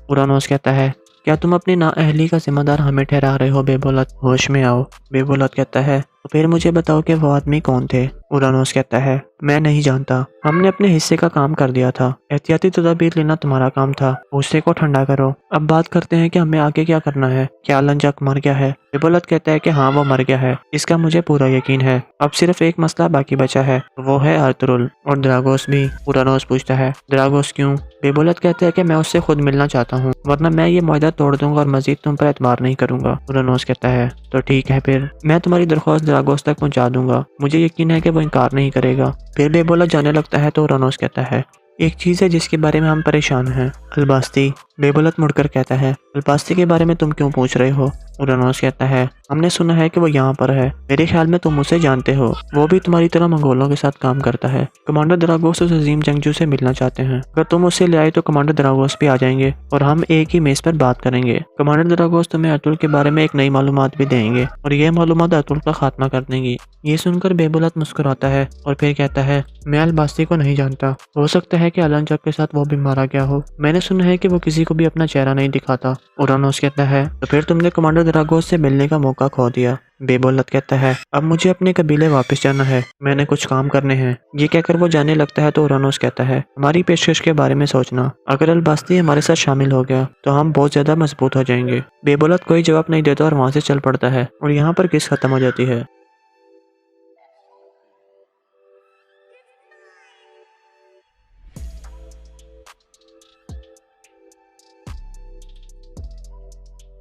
उरानोस कहता है क्या तुम अपनी नाअहली का जिम्मेदार हमें ठहरा रहे हो बेबोलत? होश में आओ। बेबोलत कहता है तो फिर मुझे बताओ कि वो आदमी कौन थे। उरानोस कहता है मैं नहीं जानता, हमने अपने हिस्से का काम कर दिया था, एहतियाती तदाबीर लेना तुम्हारा काम था, गुस्से को ठंडा करो। अब बात करते हैं कि हमें आगे क्या करना है। क्या अलंजक मर गया है? बेबोलत कहता है कि हाँ वो मर गया है, इसका मुझे पूरा यकीन है। अब सिर्फ एक मसला बाकी बचा है, वो है अर्तुल और द्रागोस भी। उरानोस पूछता है द्रागोस क्यों? बेबोलत कहते हैं कि मैं उससे खुद मिलना चाहता हूँ, वरना मैं ये मुआहदा तोड़ दूंगा और मजीद तुम पर एतबार नहीं करूंगा। उरानोस कहता है तो ठीक है, फिर मैं तुम्हारी दरख्वास्त द्रागोस तक पहुंचा दूंगा, मुझे यकीन है कि वो इनकार नहीं करेगा। फिर बेबोलत जाने लगता है तो उरानोस कहता है एक चीज़ है जिसके बारे में हम परेशान हैं, अलबास्ती। बेबोलत मुड़कर कहता है अलबास्ती के बारे में तुम क्यों पूछ रहे हो? उरानोस कहता है हमने सुना है कि वो यहाँ पर है, मेरे ख्याल में तुम उसे जानते हो, वो भी तुम्हारी तरह मंगोलों के साथ काम करता है। कमांडर द्रागोस उस अजीम जंगजू से मिलना चाहते हैं, अगर तुम उसे ले आए तो कमांडर द्रागोस भी आ जाएंगे और हम एक ही मेज पर बात करेंगे। कमांडर द्रागोस तुम्हें अर्तुल के बारे में एक नई मालूमात भी देंगे और ये मालूमात अर्तुल का खात्मा कर देंगी। ये सुनकर बेबोलत मुस्कुराता है और फिर कहता है मैं अलबास्ती को नहीं जानता, हो सकता है कि अलंजक के साथ वो भी मारा गया हो, मैंने सुना है कि वो किसी को भी अपना चेहरा नहीं दिखाता। उरानोस कहता है तो फिर तुमने कमांडर द्रागोस से मिलने का मौका खो दिया। बेबोलत कहता है अब मुझे अपने कबीले वापस जाना है, मैंने कुछ काम करने हैं। ये कहकर वो जाने लगता है तो उरानोस कहता है हमारी पेशकश के बारे में सोचना, अगर अलबास्ती हमारे साथ शामिल हो गया तो हम बहुत ज्यादा मजबूत हो जाएंगे। बेबोलत कोई जवाब नहीं देता और वहां से चल पड़ता है और यहाँ पर किस खत्म हो जाती है।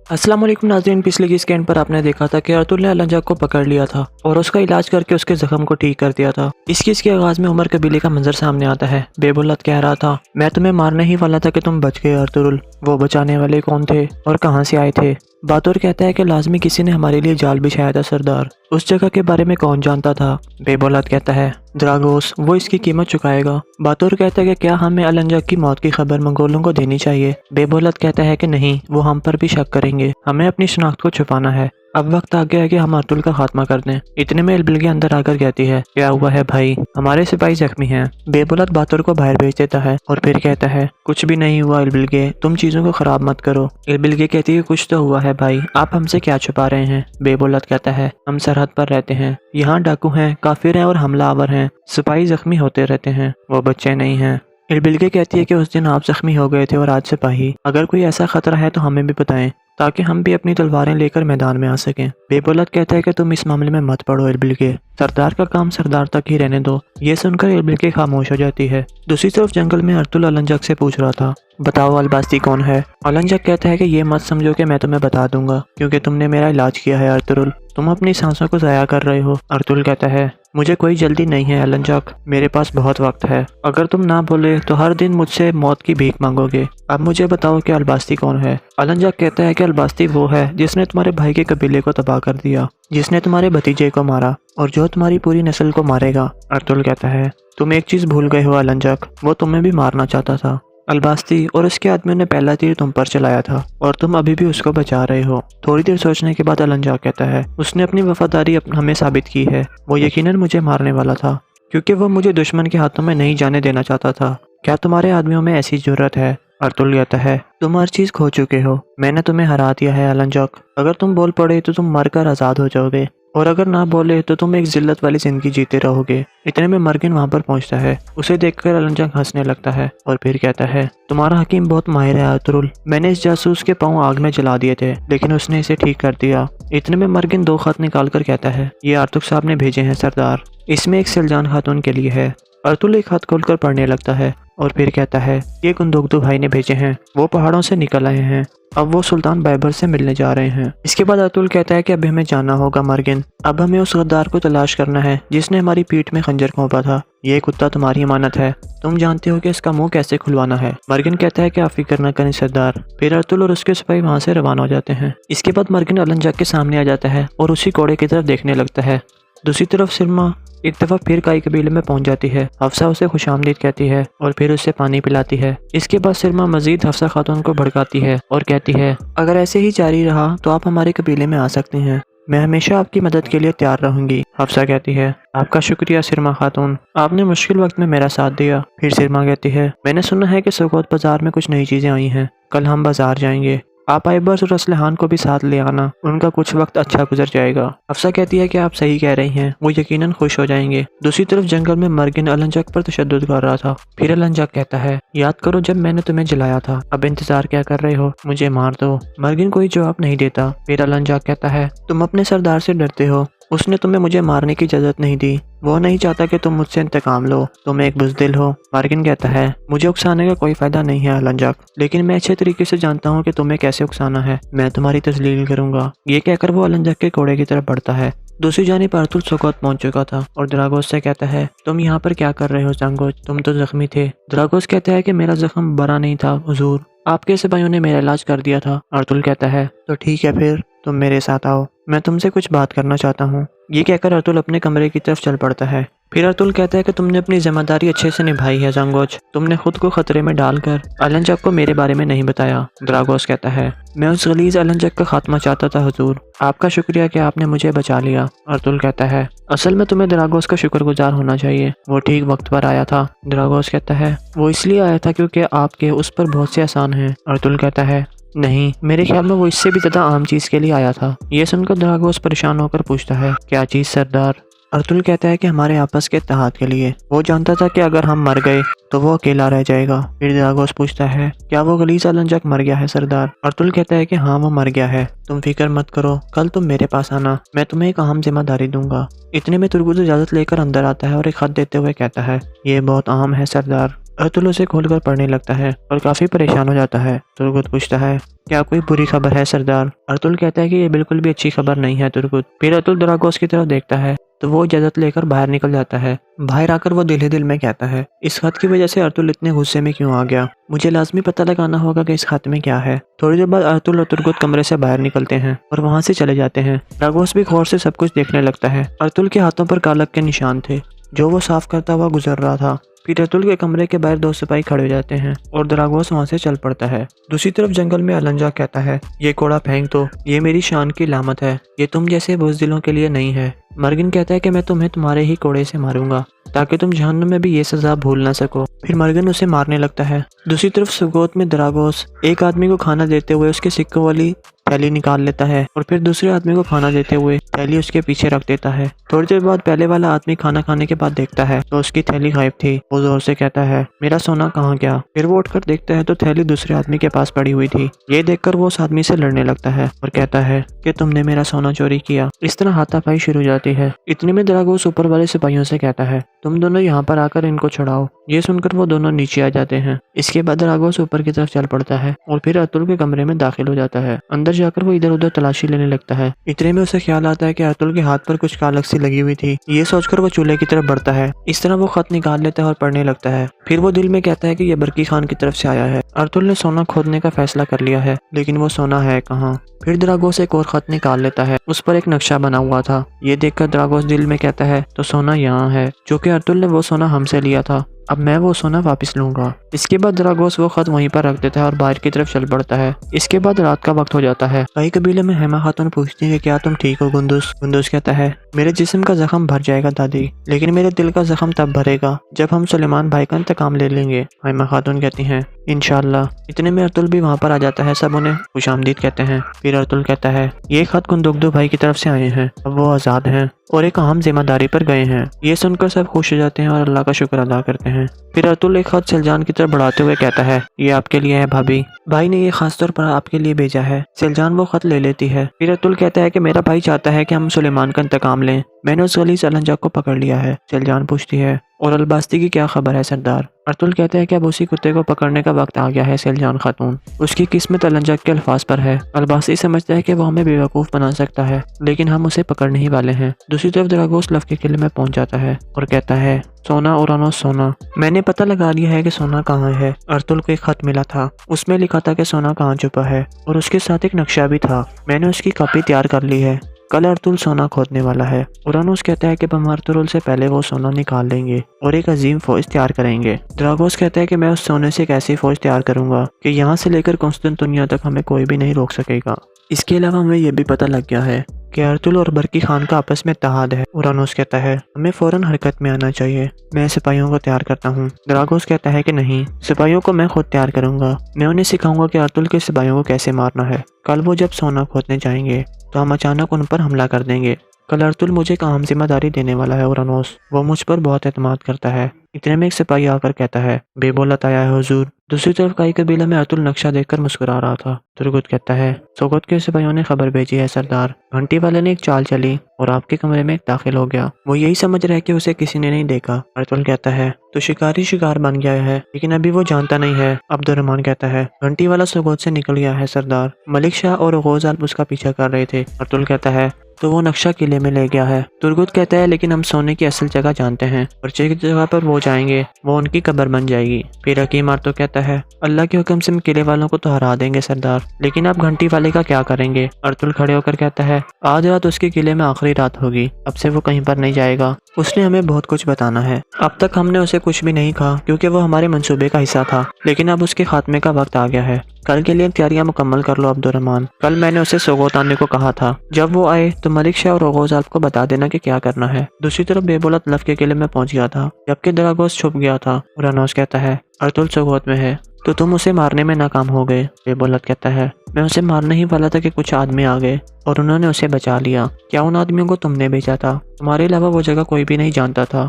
अस्सलाम वालेकुम नाज़रीन, पिछले की स्कैन पर आपने देखा था कि अर्तुल ने अलंजक को पकड़ लिया था और उसका इलाज करके उसके जख्म को ठीक कर दिया था। इस केस के आगाज में उमर कबीले का मंजर सामने आता है। बेबुलत कह रहा था मैं तुम्हें मारने ही वाला था कि तुम बच गए अर्तुल। वो बचाने वाले कौन थे और कहाँ से आए थे? बातुर कहता है कि लाजमी किसी ने हमारे लिए जाल बिछाया था सरदार, उस जगह के बारे में कौन जानता था? बेबोलत कहता है द्रागोस, वो इसकी कीमत चुकाएगा। बातुर कहता है कि क्या हमें अलंजक की मौत की खबर मंगोलों को देनी चाहिए? बेबोलत कहता है कि नहीं, वो हम पर भी शक करेंगे, हमें अपनी शनाख्त को छुपाना है। अब वक्त आ गया है कि हम अर्तुल का खात्मा कर दें। इतने में एलबिल के अंदर आकर कहती है क्या हुआ है भाई, हमारे सिपाही जख्मी हैं। बेबुलत बातुर को बाहर भेज देता है और फिर कहता है कुछ भी नहीं हुआ एलबिल, तुम चीजों को खराब मत करो। एलबिल कहती है कुछ तो हुआ है भाई, आप हमसे क्या छुपा रहे हैं? बेबुलत कहता है हम सरहद पर रहते हैं, यहाँ डाकू हैं, काफिर हैं और हमलावर हैं, सिपाही जख्मी होते रहते हैं, वो बच्चे नहीं हैं। एलबिल कहती है कि उस दिन आप जख्मी हो गए थे और आज सिपाही, अगर कोई ऐसा खतरा है तो हमें भी बताएं ताकि हम भी अपनी तलवारें लेकर मैदान में आ सकें। बेबुलत कहता है कि तुम इस मामले में मत पड़ो एलबिल, सरदार का काम सरदार तक ही रहने दो। ये सुनकर एलबिल खामोश हो जाती है। दूसरी तरफ जंगल में अर्तुल अलंजक से पूछ रहा था बताओ अलबास्ती कौन है? अलंजक कहता है कि ये मत समझो कि मैं तुम्हें बता दूंगा क्योंकि तुमने मेरा इलाज किया है अर्तुल, तुम अपनी सांसों को ज़ाया कर रहे हो। अर्तुल कहता है मुझे कोई जल्दी नहीं है अलंजक, मेरे पास बहुत वक्त है, अगर तुम ना बोले तो हर दिन मुझसे मौत की भीख मांगोगे। अब मुझे बताओ कि अलबास्ती कौन है? अलंजक कहता है कि अलबास्ती वो है जिसने तुम्हारे भाई के कबीले को तबाह कर दिया, जिसने तुम्हारे भतीजे को मारा और जो तुम्हारी पूरी नस्ल को मारेगा। अर्तुल कहता है, तुम एक चीज़ भूल गए हो अलंजक, वो तुम्हें भी मारना चाहता था। अलबास्ती और उसके आदमियों ने पहला तीर तुम पर चलाया था और तुम अभी भी उसको बचा रहे हो। थोड़ी देर सोचने के बाद अलंजक कहता है, उसने अपनी वफादारी हमें साबित की है। वो यकीनन मुझे मारने वाला था क्योंकि वो मुझे दुश्मन के हाथों में नहीं जाने देना चाहता था। क्या तुम्हारे आदमियों में ऐसी जरूरत है? अर्तुल कहता है, तुम हर चीज खो चुके हो, मैंने तुम्हें हरा दिया है अलंजक। अगर तुम बोल पड़े तो तुम मरकर आजाद हो जाओगे और अगर ना बोले तो तुम एक जिल्लत वाली जिंदगी जीते रहोगे। इतने में मर्गिन वहां पर पहुंचता है। उसे देखकर अलंजक हंसने लगता है और फिर कहता है, तुम्हारा हकीम बहुत माहिर है अर्तुल। मैंने इस जासूस के पांव आग में जला दिए थे लेकिन उसने इसे ठीक कर दिया। इतने में मर्गिन 2 खत निकाल कर कहता है, ये आर्तुक साहब ने भेजे हैं सरदार, इसमें एक सिलजान खातून के लिए है। अर्तुल एक हाथ खोलकर पढ़ने लगता है और फिर कहता है, ये कुंदुगदू भाई ने भेजे हैं, वो पहाड़ों से निकल आए हैं, अब वो सुल्तान बैबर से मिलने जा रहे हैं। इसके बाद अर्तुल कहता है कि अब हमें जाना होगा मर्गिन, अब हमें उस गद्दार को तलाश करना है जिसने हमारी पीठ में खंजर घोंपा था। ये कुत्ता तुम्हारी अमानत है, तुम जानते हो कि इसका मुंह कैसे खुलवाना है। मर्गिन कहता है कि आप फिक्र न करें सरदार। फिर अर्तुल और उसके सिपाही वहां से रवाना हो जाते हैं। इसके बाद मर्गिन अलंजक के सामने आ जाता है और उसी घोड़े की तरफ देखने लगता है। दूसरी तरफ सिरमा एक दफा फिर काई कबीले में पहुंच जाती है। हफ्सा उसे खुशामदीद कहती है और फिर उसे पानी पिलाती है। इसके बाद सिरमा मजीद हफ्सा खातून को भड़काती है और कहती है, अगर ऐसे ही जारी रहा तो आप हमारे कबीले में आ सकते हैं, मैं हमेशा आपकी मदद के लिए तैयार रहूंगी। हफ्सा कहती है, आपका शुक्रिया सिरमा खातून, आपने मुश्किल वक्त में मेरा साथ दिया। फिर सिरमा कहती है, मैंने सुना है कि सुकोत बाजार में कुछ नई चीजें आई हैं, कल हम बाजार जाएंगे, आप आइबर्स और असलहान को भी साथ ले आना, उनका कुछ वक्त अच्छा गुजर जाएगा। हफ्सा कहती है कि आप सही कह रही हैं, वो यकीनन खुश हो जाएंगे। दूसरी तरफ जंगल में मर्गिन अलंजक पर तशद्दुद कर रहा था। फिर अलंजक कहता है, याद करो जब मैंने तुम्हें जलाया था, अब इंतजार क्या कर रहे हो, मुझे मार दो। मर्गिन कोई जवाब नहीं देता। फिर अलंजक कहता है, तुम अपने सरदार से डरते हो, उसने तुम्हें मुझे मारने की इजाजत नहीं दी, वो नहीं चाहता कि तुम मुझसे इंतकाम लो, तुम एक बुज़दिल हो। मर्गिन कहता है, मुझे उकसाने का कोई फायदा नहीं है अलंजक, लेकिन मैं अच्छे तरीके से जानता हूँ कि तुम्हें कैसे उकसाना है, मैं तुम्हारी तस्लील करूंगा। ये कहकर वो अलंजक के घोड़े की तरफ बढ़ता है। दूसरी जानिब अर्तुल सुकोत पहुंच चुका था और द्रागोस से कहता है, तुम यहाँ पर क्या कर रहे हो जांगोज, तुम तो जख्मी थे। द्रागोस कहता है कि मेरा जख्म बड़ा नहीं था हुजूर, आपके सिपाहियों ने मेरा इलाज कर दिया था। अर्तुल कहता है, तो ठीक है फिर तुम मेरे साथ आओ, मैं तुमसे कुछ बात करना चाहता हूँ। ये कहकर अर्तुल अपने कमरे की तरफ चल पड़ता है। फिर अर्तुल कहता है कि तुमने अपनी जिम्मेदारी अच्छे से निभाई है जांगोज, तुमने खुद को खतरे में डालकर अलंजक को मेरे बारे में नहीं बताया। द्रागोस कहता है, मैं उस गलीज अलंजक का खात्मा चाहता था हुजूर, आपका शुक्रिया कि आपने मुझे बचा लिया। अर्तुल कहता है, असल में तुम्हें द्रागोस का शुक्रगुजार होना चाहिए, वो ठीक वक्त पर आया था। द्रागोस कहता है, वो इसलिए आया था क्योंकि आपके उस पर बहुत से आसान हैं। अर्तुल कहता है, नहीं, मेरे ख्याल में वो इससे भी ज्यादा आम चीज के लिए आया था। ये सुनकर द्रागोस परेशान होकर पूछता है, क्या चीज सरदार? अर्तुल कहता है कि हमारे आपस के इत्तेहाद के लिए। वो जानता था कि अगर हम मर गए तो वो अकेला रह जाएगा। फिर द्रागोस पूछता है, क्या वो गलीज अलंजक मर गया है सरदार? अर्तुल कहता है कि हाँ वो मर गया है, तुम फिक्र मत करो, कल तुम मेरे पास आना, मैं तुम्हें एक अहम जिम्मेदारी दूंगा। इतने में तुर्गुत इजाजत लेकर अंदर आता है और एक खत देते हुए कहता है, ये बहुत अहम है सरदार। अर्तुल उसे खोलकर पढ़ने लगता है और काफी परेशान हो जाता है। तुर्गुत पूछता है, क्या कोई बुरी खबर है सरदार? अर्तुल कहता है कि ये बिल्कुल भी अच्छी खबर नहीं है तुर्गुत। फिर अर्तुल द्रागोस की तरफ देखता है तो वो इजाजत लेकर बाहर निकल जाता है। बाहर आकर वो दिल ही दिल में कहता है, इस खत की वजह से अर्तुल इतने गुस्से में क्यों आ गया, मुझे लाजमी पता लगाना होगा कि इस खत में क्या है। थोड़ी देर बाद अर्तुल और तुर्गुत कमरे से बाहर निकलते हैं और वहां से चले जाते हैं। द्रागोस भी गौर से सब कुछ देखने लगता है। अर्तुल के हाथों पर कालक के निशान थे जो वो साफ करता हुआ गुजर रहा था। फिर अर्तुल के कमरे के बाहर 2 सिपाही खड़े हो जाते हैं और द्रागोस वहां से चल पड़ता है। दूसरी तरफ जंगल में अलंजक कहता है, ये कोड़ा फेंक दो, ये मेरी शान की लामत है, ये तुम जैसे बुज़दिलों के लिए नहीं है। मर्गिन कहता है कि मैं तुम्हें तुम्हारे ही कोड़े से मारूंगा ताकि तुम जहन्नुम में भी ये सजा भूल ना सको। फिर मर्गिन उसे मारने लगता है। दूसरी तरफ सुकोत में द्रागोस एक आदमी को खाना देते हुए उसके सिक्कों वाली थैली निकाल लेता है और फिर दूसरे आदमी को खाना देते हुए थैली उसके पीछे रख देता है। थोड़ी देर बाद पहले वाला आदमी खाना खाने के बाद देखता है तो उसकी थैली गायब थी। वो जोर से कहता है, मेरा सोना कहाँ गया? फिर वो उठकर देखता है तो थैली दूसरे आदमी के पास पड़ी हुई थी। ये देखकर वो उस आदमी से लड़ने लगता है और कहता है कि तुमने मेरा सोना चोरी किया। इस तरह हाथापाई शुरू हो जाती है। इतने में द्रागोस ऊपर वाले सिपाहियों से कहता है, तुम दोनों यहाँ पर आकर इनको छुड़ाओ। ये सुनकर वो दोनों नीचे आ जाते हैं। इसके बाद द्रागोस ऊपर की तरफ चल पड़ता है और फिर अर्तुल के कमरे में दाखिल हो जाता है। अंदर जाकर वो इधर उधर तलाशी लेने लगता है। इतने में उसे ख्याल आता है कि अर्तुल के हाथ पर कुछ कालक सी लगी हुई थी। ये सोचकर वो चूल्हे की तरफ बढ़ता है। इस तरह वो खत निकाल लेता है और पढ़ने लगता है। फिर वो दिल में कहता है कि ये बरकी खान की तरफ से आया है। अर्तुल ने सोना खोदने का फैसला कर लिया है, लेकिन वो सोना है कहाँ। फिर द्रागोस एक और खत निकाल लेता है। उस पर एक नक्शा बना हुआ था। ये देखकर द्रागोस दिल में कहता है तो सोना यहाँ है, जो कि अर्तुल ने वो सोना हमसे लिया था। अब मैं वो सोना वापस लूंगा। इसके बाद द्रागोस वो खत वहीं पर रख देता है और बाहर की तरफ चल पड़ता है। इसके बाद रात का वक्त हो जाता है। कई कबीले में हेमा खातून पूछती है कि क्या तुम ठीक हो गुंदुस। गुंदुस कहता है मेरे जिस्म का जख्म भर जाएगा दादी, लेकिन मेरे दिल का जख्म तब भरेगा जब हम सुलेमान भाई का इंतकाम ले लेंगे। हेमा खातून कहती हैं इंशाल्लाह। इतने में अर्तुल भी वहाँ पर आ जाता है। सब उन्हें खुशामदीद कहते हैं। फिर अर्तुल कहता है ये खत कुंदुगदू भाई की तरफ से आए हैं, अब वो आज़ाद हैं और एक अहम जिम्मेदारी पर गए हैं। ये सुनकर सब खुश हो जाते हैं और अल्लाह का शुक्र अदा करते हैं। फिर अर्तुल एक खत सिलजान की तरफ बढ़ाते हुए कहता है ये आपके लिए है भाभी, भाई ने ये खास तौर पर आपके लिए भेजा है। सिलजान वो खत ले लेती है। फिर अर्तुल कहता है कि मेरा भाई चाहता है कि हम सुलेमान का इंतकाम लें। मैंने उस गलीज अलंजा को पकड़ लिया है। सिलजान पूछती है और अलबास्ती की क्या खबर है सरदार। अर्तुल कहता है कि अब उसी कुत्ते को पकड़ने का वक्त आ गया है। सिलजान खातून उसकी किस्मत अलंजा के अल्फाज पर है। अलबास्ती समझता है कि वो हमें बेवकूफ़ बना सकता है, लेकिन हम उसे पकड़ने ही वाले हैं। दूसरी तरफ द्रागोस लव के किले में पहुंच जाता है और कहता है सोना उरानोस सोना, मैंने पता लगा लिया है कि सोना कहाँ है। अर्तुल को एक खत मिला था, उसमें लिखा था कि सोना कहाँ छुपा है और उसके साथ एक नक्शा भी था। मैंने उसकी कॉपी तैयार कर ली है। कल अर्तुल सोना खोदने वाला है। उरानोस कहता है कि हम अर्तुल से पहले वो सोना निकाल लेंगे और एक अजीम फौज तैयार करेंगे। द्रागोस कहता है कि मैं उस सोने से एक ऐसी फौज तैयार करूंगा कि यहाँ से लेकर कॉन्स्टेंटिनोपिया तक हमें कोई भी नहीं रोक सकेगा। इसके अलावा हमें यह भी पता लग गया है कि अर्तुल और बरकी खान का आपस में इत्तेहाद है। उरानोस कहता है हमें फौरन हरकत में आना चाहिए, मैं सिपाहियों को तैयार करता हूँ। द्रागोस कहता है कि नहीं, सिपाहियों को मैं खुद तैयार करूंगा। मैं उन्हें सिखाऊंगा कि अर्तुल के सिपाहियों को कैसे मारना है। कल वो जब सोना खोदने जाएंगे तो हम अचानक उन पर हमला कर देंगे। कल अर्तुल मुझे एक अहम जिम्मेदारी देने वाला है उरानोस, वो मुझ पर बहुत एतमाद करता है। इतने में एक सिपाही आकर कहता है बेबोलत आया है हुजूर। दूसरी तरफ काई कबीला में अर्तुल नक्शा देखकर मुस्कुरा रहा था। तुर्गुत कहता है सोगत के सिपाहियों ने खबर भेजी है सरदार, घंटी वाले ने एक चाल चली और आपके कमरे में दाखिल हो गया। वो यही समझ रहा है कि उसे किसी ने नहीं देखा। अर्तुल कहता है तो शिकारी शिकार बन गया है, लेकिन अभी वो जानता नहीं है। अब्दुर्रहमान कहता है घंटी वाला सोगत से निकल गया है सरदार, मलिक शाह और गौजाल उसका पीछा कर रहे थे। अर्तुल कहता है तो वो नक्शा किले में ले गया है। तुर्गुत कहता है लेकिन हम सोने की असल जगह जानते हैं और जिस जगह पर वो जाएंगे वो उनकी कब्र बन जाएगी। फिर हकीम आर्तो कहता है अल्लाह के हुक्म से हम किले वालों को तो हरा देंगे सरदार, लेकिन आप घंटी वाले का क्या करेंगे। अर्तुल खड़े होकर कहता है आज रात उसके किले में आखिरी रात होगी, अब से वो कहीं पर नहीं जाएगा। उसने हमें बहुत कुछ बताना है। अब तक हमने उसे कुछ भी नहीं कहा क्योंकि वो हमारे मंसूबे का हिस्सा था, लेकिन अब उसके खात्मे का वक्त आ गया है। कल के लिए तैयारियां मुकम्मल कर लो अब्दुर्रहमान। कल मैंने उसे सोगोत आने को कहा था। जब वो आए तो मलिक शाह और गौजाल को बता देना कि क्या करना है। दूसरी तरफ बेबोलत लव के किले में पहुंच गया था जबकि द्रागोस छुप गया था। उरानोस कहता है अर्तुल सोगोत में है तो तुम उसे मारने में नाकाम हो गए। बेबोलत कहता है मैं उसे मारने ही वाला था कि कुछ आदमी आ गए और उन्होंने उसे बचा लिया। क्या उन आदमियों को तुमने भेजा था? तुम्हारे अलावा वो जगह कोई भी नहीं जानता था।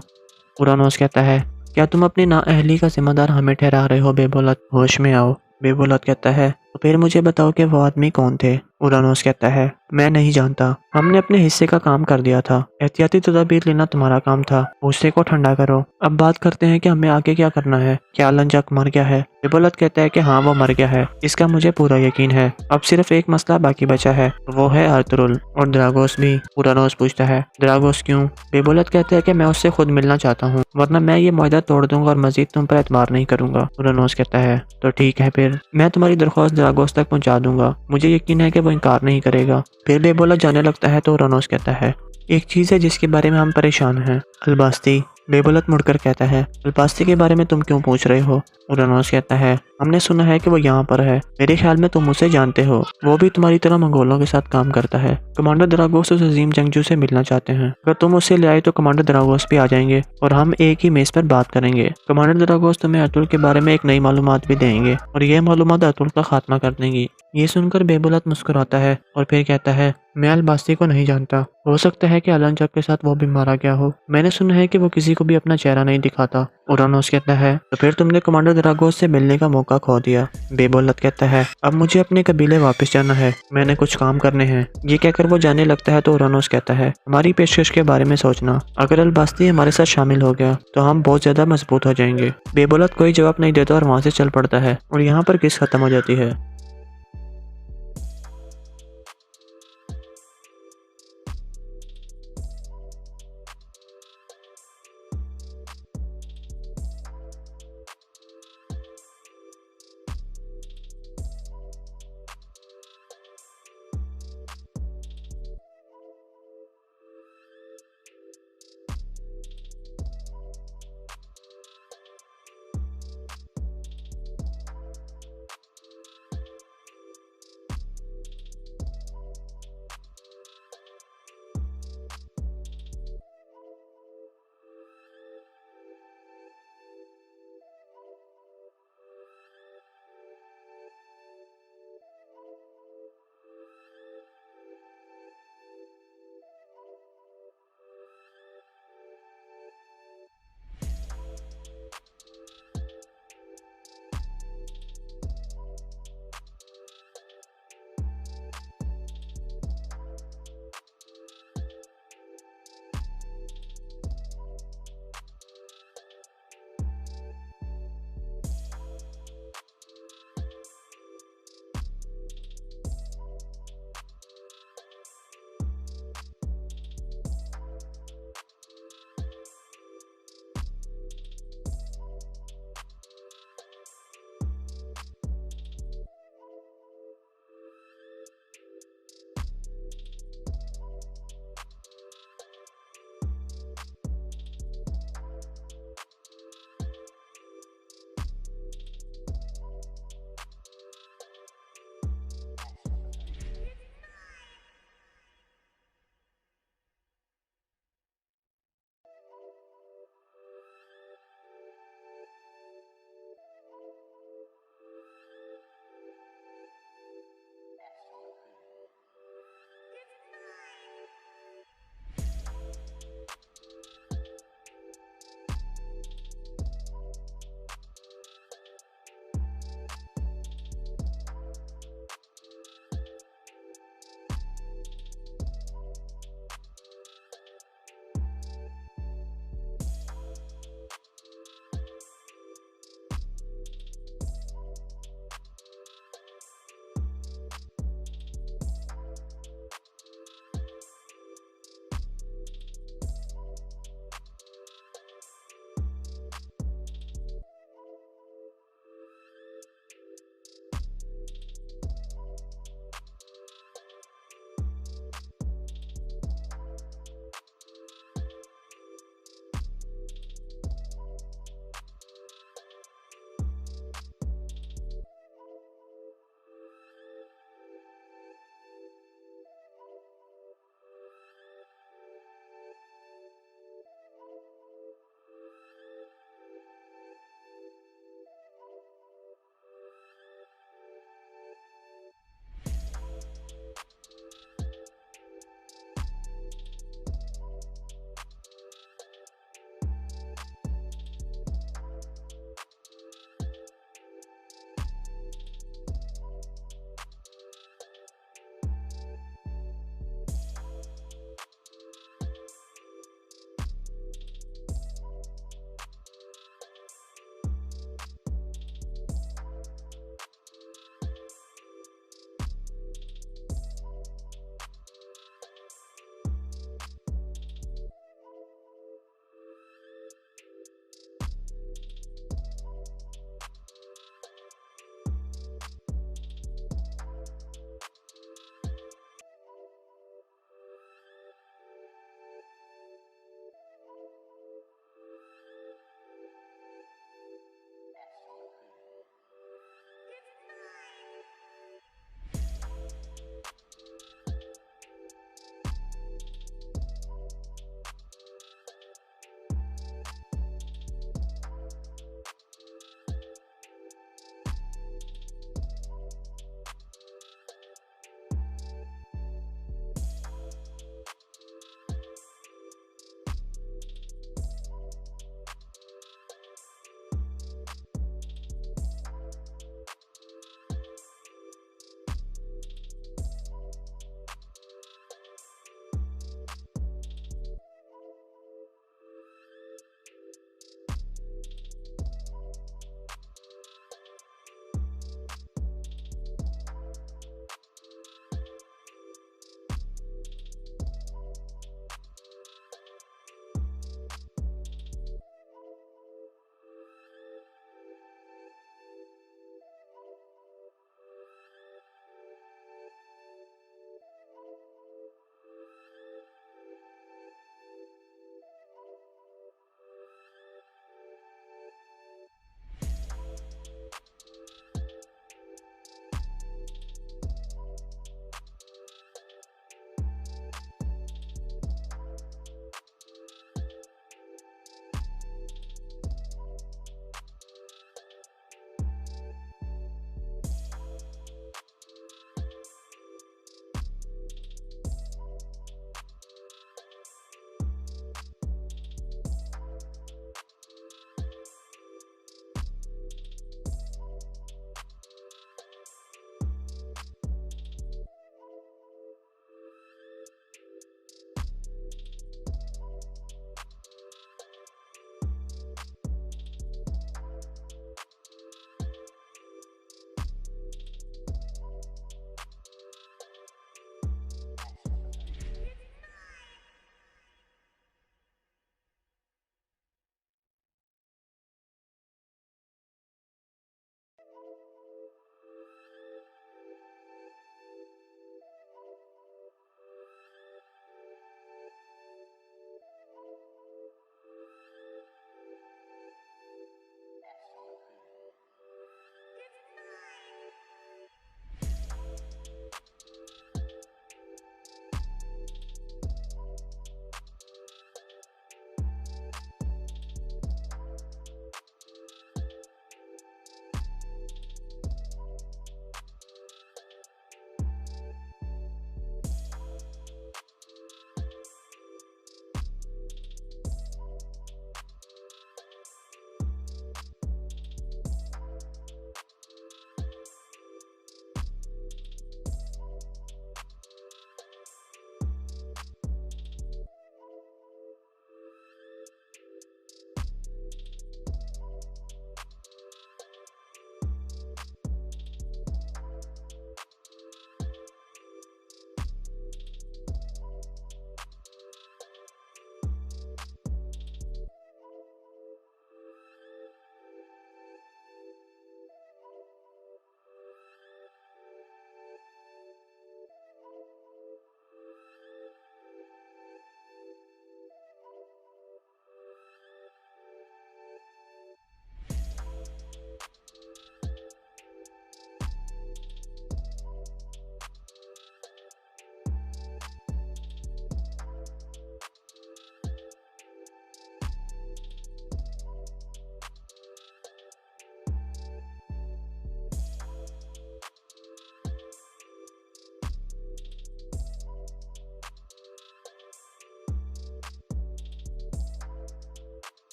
उरानोस कहता है क्या तुम अपनी नाअहली का जिम्मेदार हमें ठहरा रहे हो? बेबोलत होश में आओ। बेबोलत कहता है तो फिर मुझे बताओ कि वो आदमी कौन थे? उरानोस कहता है मैं नहीं जानता, हमने अपने हिस्से का काम कर दिया था। एहतियाती तदाबीर लेना तुम्हारा काम था। गुस्से को ठंडा करो। अब बात करते हैं कि हमें आगे क्या करना है। क्या अलंजक मर गया है? बेबोलत कहता है कि हाँ वो मर गया है, इसका मुझे पूरा यकीन है। अब सिर्फ एक मसला बाकी बचा है, वो है अर्तुल और द्रागोस भी। उरानोस पूछता है द्रागोस क्यों? बेबोलत कहता है कि मैं उससे खुद मिलना चाहता हूँ, वरना मैं ये मुआहदा तोड़ दूंगा और मजीद तुम पर एतबार नहीं करूंगा। उरानोस कहता है तो ठीक है, फिर मैं तुम्हारी दरख्वास्त द्रागोस तक पहुँचा दूंगा। मुझे यकीन है कि वो इनकार नहीं करेगा। फिर बेबोलत जाने लगता है तो उरानोस कहता है एक चीज़ है जिसके बारे में हम परेशान हैं, अलबास्ती। बेबोलत मुड़कर कहता है अलबास्ती के बारे में तुम क्यों पूछ रहे हो? उरानोस कहता है हमने सुना है कि वो यहाँ पर है। मेरे ख्याल में तुम उसे जानते हो, वो भी तुम्हारी तरह मंगोलों के साथ काम करता है। कमांडर द्रागोस उस अजीम जंगजू से मिलना चाहते हैं। अगर तुम उसे ले आए तो कमांडर द्रागोस भी आ जाएंगे और हम एक ही मेज पर बात करेंगे। कमांडर द्रागोस तुम्हें अर्तुल के बारे में एक नई मालूमात भी देंगे और यह मालूमात अर्तुल का खात्मा कर देंगी। ये सुनकर बेबोलत मुस्कुराता है और फिर कहता है मैं अलबास्ती को नहीं जानता, हो सकता है कि अलंजक के साथ वो भी मारा गया हो। मैंने सुना है कि वो किसी को भी अपना चेहरा नहीं दिखाता। उरानोस कहता है तो फिर तुमने कमांडर द्रागोस से मिलने का मौका खो दिया। बेबोलत कहता है अब मुझे अपने कबीले वापस जाना है, मैंने कुछ काम करने हैं। ये कहकर वो जाने लगता है तो उरानोस कहता है हमारी पेशकश के बारे में सोचना, अगर अलबास्ती हमारे साथ शामिल हो गया तो हम बहुत ज्यादा मजबूत हो जाएंगे। बेबोलत कोई जवाब नहीं देता और वहाँ से चल पड़ता है और यहाँ पर किस खत्म हो जाती है।